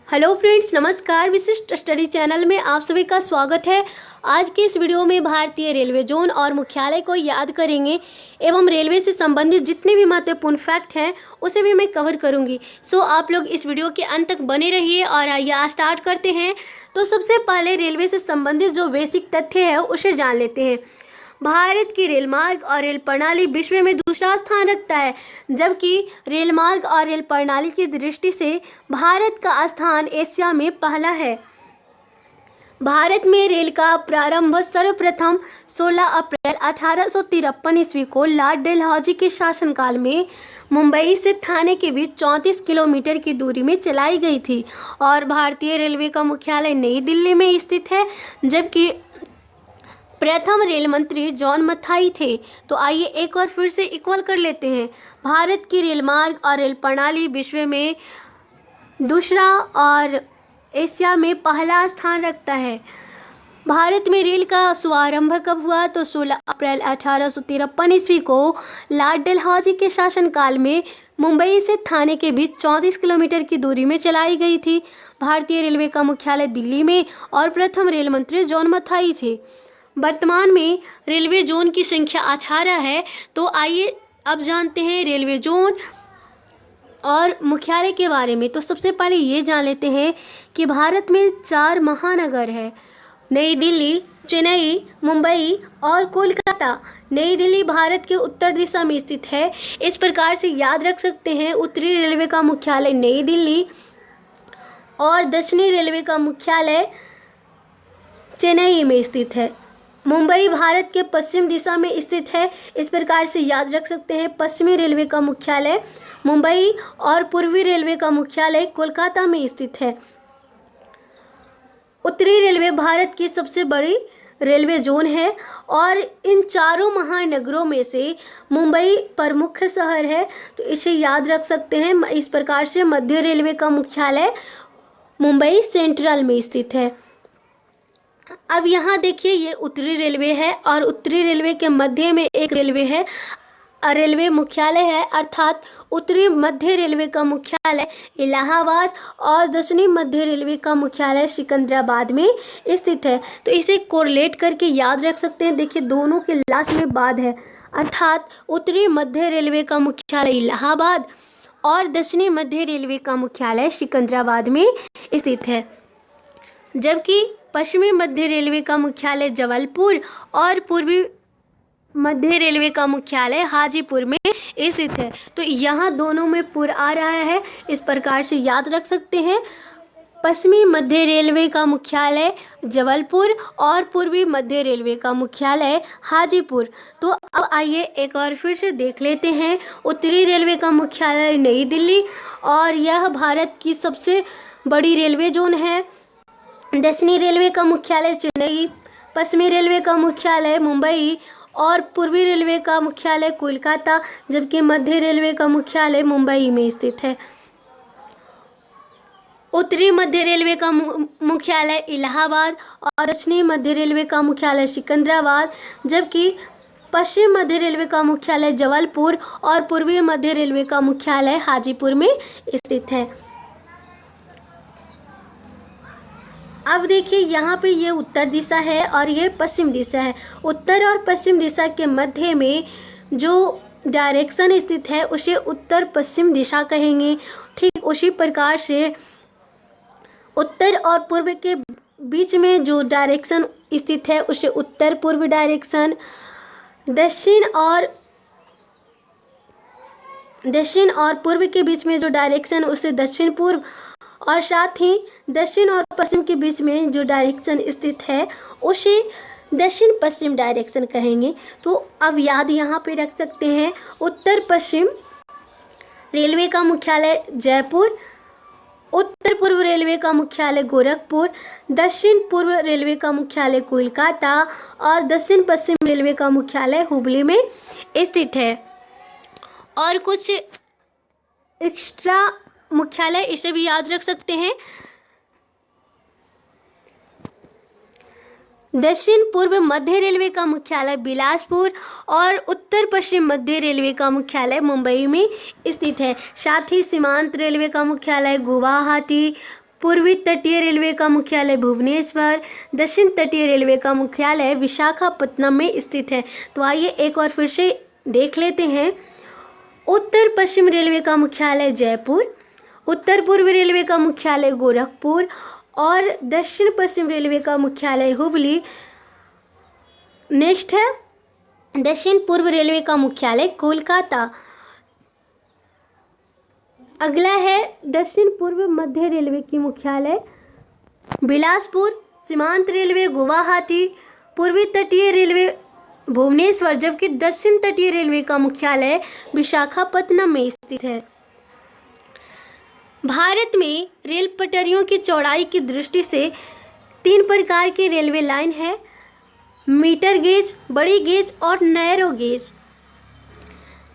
Hello friends, नमस्कार। विशिष्ट study channel में आप सभी का स्वागत है। आज के इस वीडियो में भारतीय रेलवे जोन और मुख्यालय को याद करेंगे एवं रेलवे से संबंधित जितने भी महत्वपूर्ण फैक्ट हैं उसे भी मैं कवर करूंगी। सो आप लोग इस वीडियो के अंत तक बने रहिए और आइए आज स्टार्ट करते हैं। तो सबसे पहले रेलवे से संबंधित जो बेसिक तथ्य है उसे जान लेते हैं। भारत की रेल मार्ग और रेल प्रणाली विश्व में दूसरा स्थान रखता है, जबकि रेल मार्ग और रेल प्रणाली की दृष्टि से भारत का स्थान एशिया में पहला है। भारत में रेल का प्रारंभ सर्वप्रथम 16 अप्रैल 1853 ईस्वी को लॉर्ड डलहौजी के शासनकाल में मुंबई से थाने के बीच 34 किलोमीटर की दूरी में चलाई गई थी और भारतीय रेलवे का मुख्यालय नई दिल्ली में स्थित है, जबकि प्रथम रेल मंत्री जॉन मथाई थे। तो आइए एक बार फिर से इक्वल कर लेते हैं। भारत की रेल मार्ग और रेल प्रणाली विश्व में दूसरा और एशिया में पहला स्थान रखता है। भारत में रेल का शुभारंभ कब हुआ? तो 16 अप्रैल 1853 ईस्वी को लॉर्ड डलहौजी के शासनकाल में मुंबई से थाने के बीच 34 किलोमीटर की दूरी में चलाई गई थी। भारतीय रेलवे का मुख्यालय दिल्ली में और प्रथम रेल मंत्री जॉन मथाई थे। वर्तमान में रेलवे जोन की संख्या 18 है। तो आइए अब जानते हैं रेलवे जोन और मुख्यालय के बारे में। तो सबसे पहले ये जान लेते हैं कि भारत में 4 महानगर है: नई दिल्ली, चेन्नई, मुंबई और कोलकाता। नई दिल्ली भारत के उत्तर दिशा में स्थित है। इस प्रकार से याद रख सकते हैं, उत्तरी रेलवे का मुख्यालय नई दिल्ली और दक्षिणी रेलवे का मुख्यालय चेन्नई में स्थित है। मुंबई भारत के पश्चिम दिशा में स्थित है। इस प्रकार से याद रख सकते हैं, पश्चिमी रेलवे का मुख्यालय मुंबई और पूर्वी रेलवे का मुख्यालय कोलकाता में स्थित है। उत्तरी रेलवे भारत की सबसे बड़ी रेलवे जोन है और इन चारों महानगरों में से मुंबई प्रमुख शहर है। तो इसे याद रख सकते हैं। इस प्रकार से मध्य रेलवे का मुख्यालय मुंबई सेंट्रल में स्थित है। अब यहाँ देखिए, ये उत्तरी रेलवे है और उत्तरी रेलवे के मध्य में एक रेलवे है, रेलवे मुख्यालय है, अर्थात उत्तरी मध्य रेलवे का मुख्यालय इलाहाबाद और दक्षिणी मध्य रेलवे का मुख्यालय सिकंदराबाद में स्थित है। तो इसे कोरिलेट करके याद रख सकते हैं। देखिए, दोनों के लास्ट में बाद है, अर्थात उत्तरी मध्य रेलवे का मुख्यालय इलाहाबाद और दक्षिणी मध्य रेलवे का मुख्यालय सिकंदराबाद में स्थित है, जबकि पश्चिमी मध्य रेलवे का मुख्यालय जबलपुर और पूर्वी मध्य रेलवे का मुख्यालय हाजीपुर में स्थित है। तो यहाँ दोनों में पुर आ रहा है, इस प्रकार से याद रख सकते हैं। पश्चिमी मध्य रेलवे का मुख्यालय जबलपुर और पूर्वी मध्य रेलवे का मुख्यालय हाजीपुर। तो अब आइए एक बार फिर से देख लेते हैं। उत्तरी रेलवे का मुख्यालय नई दिल्ली और यह भारत की सबसे बड़ी रेलवे जोन है। दक्षिणी रेलवे का मुख्यालय चेन्नई, पश्चिमी रेलवे का मुख्यालय मुंबई और पूर्वी रेलवे का मुख्यालय कोलकाता, जबकि मध्य रेलवे का मुख्यालय मुंबई में स्थित है। उत्तरी मध्य रेलवे का मुख्यालय इलाहाबाद और दक्षिणी मध्य रेलवे का मुख्यालय सिकंदराबाद, जबकि पश्चिम मध्य रेलवे का मुख्यालय जबलपुर और पूर्वी मध्य रेलवे का मुख्यालय हाजीपुर में स्थित है। अब देखिए, यहाँ पे ये उत्तर दिशा है और ये पश्चिम दिशा है। उत्तर और पश्चिम दिशा के मध्य में जो डायरेक्शन स्थित है उसे उत्तर पश्चिम दिशा कहेंगे। ठीक उसी प्रकार से उत्तर और पूर्व के बीच में जो डायरेक्शन स्थित है उसे उत्तर पूर्व डायरेक्शन, दक्षिण और पूर्व के बीच में जो डायरेक्शन उसे दक्षिण पूर्व, और साथ ही दक्षिण और पश्चिम के बीच में जो डायरेक्शन स्थित है उसे दक्षिण पश्चिम डायरेक्शन कहेंगे। तो अब याद यहाँ पे रख सकते हैं, उत्तर पश्चिम रेलवे का मुख्यालय जयपुर, उत्तर पूर्व रेलवे का मुख्यालय गोरखपुर, दक्षिण पूर्व रेलवे का मुख्यालय कोलकाता और दक्षिण पश्चिम रेलवे का मुख्यालय हुबली में स्थित है। और कुछ एक्स्ट्रा मुख्यालय इसे भी याद रख सकते हैं। दक्षिण पूर्व मध्य रेलवे का मुख्यालय बिलासपुर और उत्तर पश्चिम मध्य रेलवे का मुख्यालय मुंबई में स्थित है। साथ ही सीमांत रेलवे का मुख्यालय गुवाहाटी, पूर्वी तटीय रेलवे का मुख्यालय भुवनेश्वर, दक्षिण तटीय रेलवे का मुख्यालय विशाखापत्तनम में स्थित है। तो आइए एक और फिर से देख लेते हैं। उत्तर पश्चिम रेलवे का मुख्यालय जयपुर, उत्तर पूर्व रेलवे का मुख्यालय गोरखपुर और दक्षिण पश्चिम रेलवे का मुख्यालय हुबली। नेक्स्ट है दक्षिण पूर्व रेलवे का मुख्यालय कोलकाता। अगला है दक्षिण पूर्व मध्य रेलवे की मुख्यालय बिलासपुर, सीमांत रेलवे गुवाहाटी, पूर्वी तटीय रेलवे भुवनेश्वर, जबकि दक्षिण तटीय रेलवे का मुख्यालय विशाखापत्तनम में स्थित है। भारत में रेल पटरियों की चौड़ाई की दृष्टि से 3 प्रकार की रेलवे लाइन है, मीटर गेज, बड़ी गेज और नैरो गेज।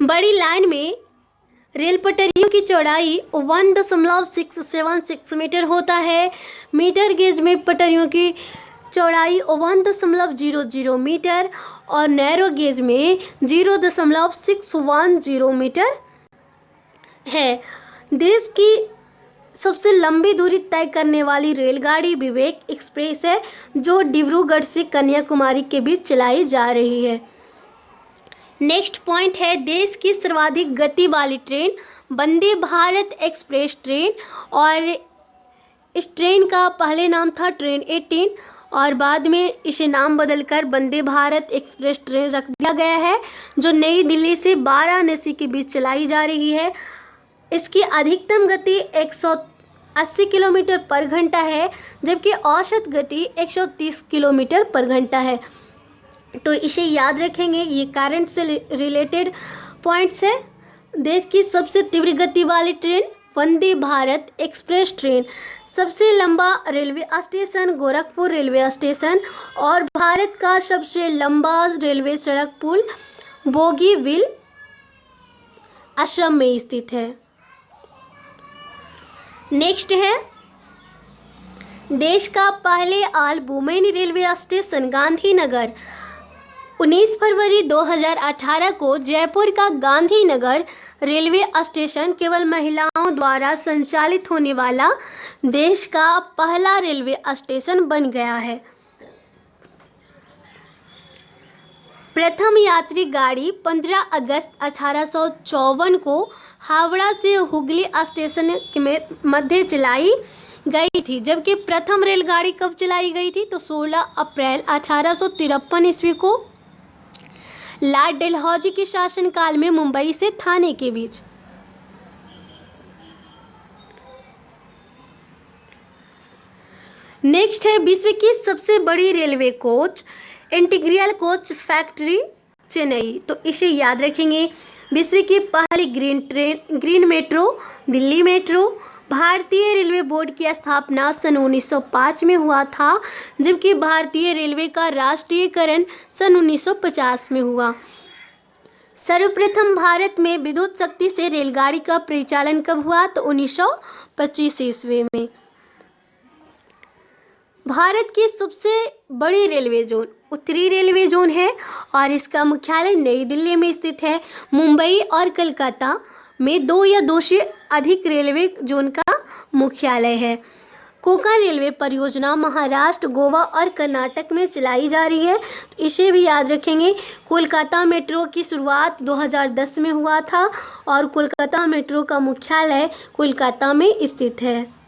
बड़ी लाइन में रेल पटरियों की चौड़ाई 1.676 मीटर होता है। मीटर गेज में पटरियों की चौड़ाई 1.00 मीटर और नैरो गेज में 0.610 मीटर है। देश की सबसे लंबी दूरी तय करने वाली रेलगाड़ी विवेक एक्सप्रेस है, जो डिब्रूगढ़ से कन्याकुमारी के बीच चलाई जा रही है। नेक्स्ट पॉइंट है देश की सर्वाधिक गति वाली train Vande Bharat express train, और इस ट्रेन का पहले नाम था ट्रेन 18 और बाद में इसे नाम बदलकर वंदे भारत एक्सप्रेस ट्रेन रख दिया गया है, जो नई दिल्ली से वाराणसी के बीच चलाई जा रही है। इसकी अधिकतम गति 180 किलोमीटर पर घंटा है, जबकि औसत गति 130 किलोमीटर पर घंटा है। तो इसे याद रखेंगे, ये करंट से रिलेटेड पॉइंट्स है। देश की सबसे तीव्र गति वाली train Vande Bharat express train, सबसे लंबा railway station Gorakhpur railway station और भारत का सबसे लंबा रेलवे सड़क पुल बोगीबिल असम में स्थित है। नेक्स्ट है देश का पहले all women railway station Gandhinagar. 19 फरवरी 2018 को जयपुर का गांधीनगर रेलवे स्टेशन केवल महिलाओं द्वारा संचालित होने वाला देश का पहला रेलवे स्टेशन बन गया है। प्रथम यात्री गाड़ी 15 अगस्त 1854 को हावड़ा से हुगली स्टेशन के मध्य चलाई गई थी, जबकि प्रथम रेलगाड़ी कब चलाई गई थी तो 16 अप्रैल 1853 ईस्वी को लॉर्ड डलहौजी के शासनकाल में मुंबई से थाने के बीच। नेक्स्ट है विश्व की सबसे बड़ी railway coach integral coach factory Chennai. तो इसे याद रखेंगे। विश्व की पहली ग्रीन मेट्रो दिल्ली मेट्रो। भारतीय रेलवे बोर्ड की स्थापना सन 1905 में हुआ था, जबकि भारतीय रेलवे का राष्ट्रीयकरण सन 1950 में हुआ। सर्वप्रथम भारत में विद्युत शक्ति से रेलगाड़ी का परिचालन कब हुआ तो 1925 ईस्वी में। भारत की सबसे बड़ी रेलवे जोन उत्तरी रेलवे जोन है और इसका मुख्यालय नई दिल्ली में स्थित है। मुंबई और कलकत्ता में 2 या 2 से अधिक रेलवे जोन का मुख्यालय है। कोंकण रेलवे परियोजना महाराष्ट्र, गोवा और कर्नाटक में चलाई जा रही है, तो इसे भी याद रखेंगे। कोलकाता मेट्रो की शुरुआत 2010 में हुआ था और कोलकाता मेट्रो का मुख्यालय कोलकाता में स्थित है।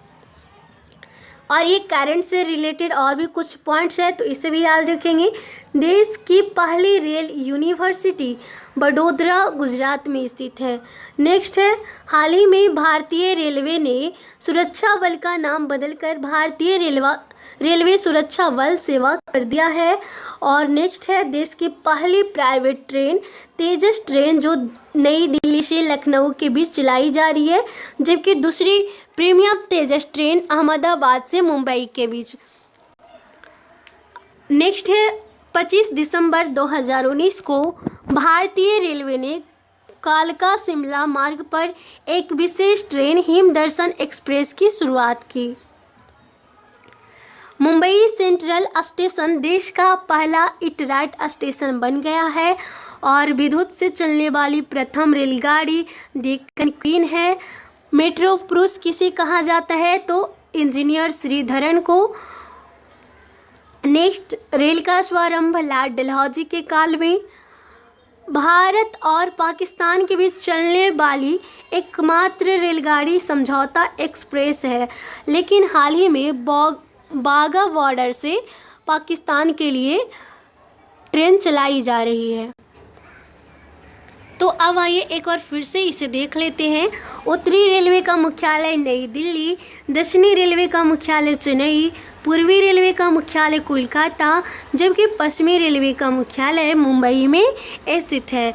और ये करंट से रिलेटेड और भी कुछ पॉइंट्स है, तो इसे भी याद रखेंगे। देश की पहली रेल यूनिवर्सिटी बड़ोदरा गुजरात में स्थित है। नेक्स्ट है हाल ही में भारतीय रेलवे ने सुरक्षा बल का नाम बदलकर भारतीय रेलवे सुरक्षा बल सेवा कर दिया है। और नेक्स्ट है देश की पहली प्राइवेट ट्रेन तेजस ट्रेन, जो नई दिल्ली से लखनऊ के बीच चलाई जा रही है, जबकि दूसरी प्रीमियम तेजस ट्रेन अहमदाबाद से मुंबई के बीच। नेक्स्ट है 25 दिसंबर 2019 को भारतीय रेलवे ने कालका शिमला मार्ग पर एक विशेष ट्रेन हिमदर्शन एक्सप्रेस की शुरुआत की। मुंबई सेंट्रल स्टेशन देश का पहला इटराइट स्टेशन बन गया है और विद्युत से चलने वाली प्रथम रेलगाड़ी डेक्कन क्वीन है। मेट्रो पुरुष किसे कहा जाता है तो इंजीनियर श्रीधरन को। नेक्स्ट, रेल का शुभारंभ लॉर्ड डलहौजी के काल में। भारत और पाकिस्तान के बीच चलने वाली एकमात्र रेलगाड़ी समझौता एक्सप्रेस है, लेकिन हाल ही में बाघा बॉर्डर से पाकिस्तान के लिए ट्रेन चलाई जा रही है। तो अब आइए एक और फिर से इसे देख लेते हैं। उत्तरी रेलवे का मुख्यालय नई दिल्ली, दक्षिणी रेलवे का मुख्यालय चेन्नई, पूर्वी रेलवे का मुख्यालय कोलकाता, जबकि पश्चिमी रेलवे का मुख्यालय मुंबई में स्थित है।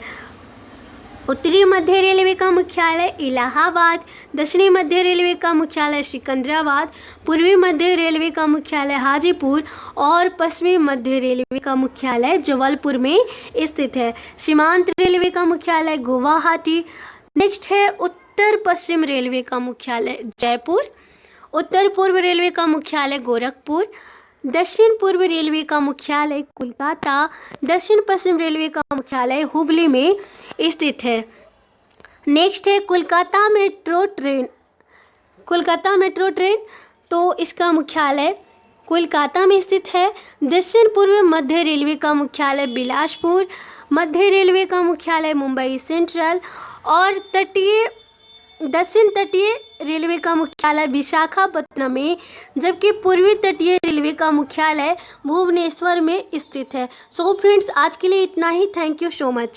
उत्तरी मध्य रेलवे का मुख्यालय इलाहाबाद, दक्षिणी मध्य रेलवे का मुख्यालय सिकंदराबाद, पूर्वी मध्य रेलवे का मुख्यालय हाजीपुर और पश्चिमी मध्य रेलवे का मुख्यालय जबलपुर में स्थित है। सीमांत रेलवे का मुख्यालय गुवाहाटी। नेक्स्ट है उत्तर पश्चिम रेलवे का मुख्यालय जयपुर, उत्तर पूर्व रेलवे का मुख्यालय गोरखपुर, दक्षिण पूर्व रेलवे का मुख्यालय कोलकाता, दक्षिण पश्चिम रेलवे का मुख्यालय हुबली में स्थित है। नेक्स्ट है कोलकाता मेट्रो ट्रेन, तो इसका मुख्यालय कोलकाता में स्थित है। दक्षिण पूर्व मध्य रेलवे का मुख्यालय बिलासपुर, मध्य रेलवे का मुख्यालय मुंबई सेंट्रल और दक्षिण तटीय रेलवे का मुख्यालय विशाखापत्तनम में, जबकि पूर्वी तटीय रेलवे का मुख्यालय भुवनेश्वर में स्थित है। सो फ्रेंड्स, आज के लिए इतना ही। Thank you so much.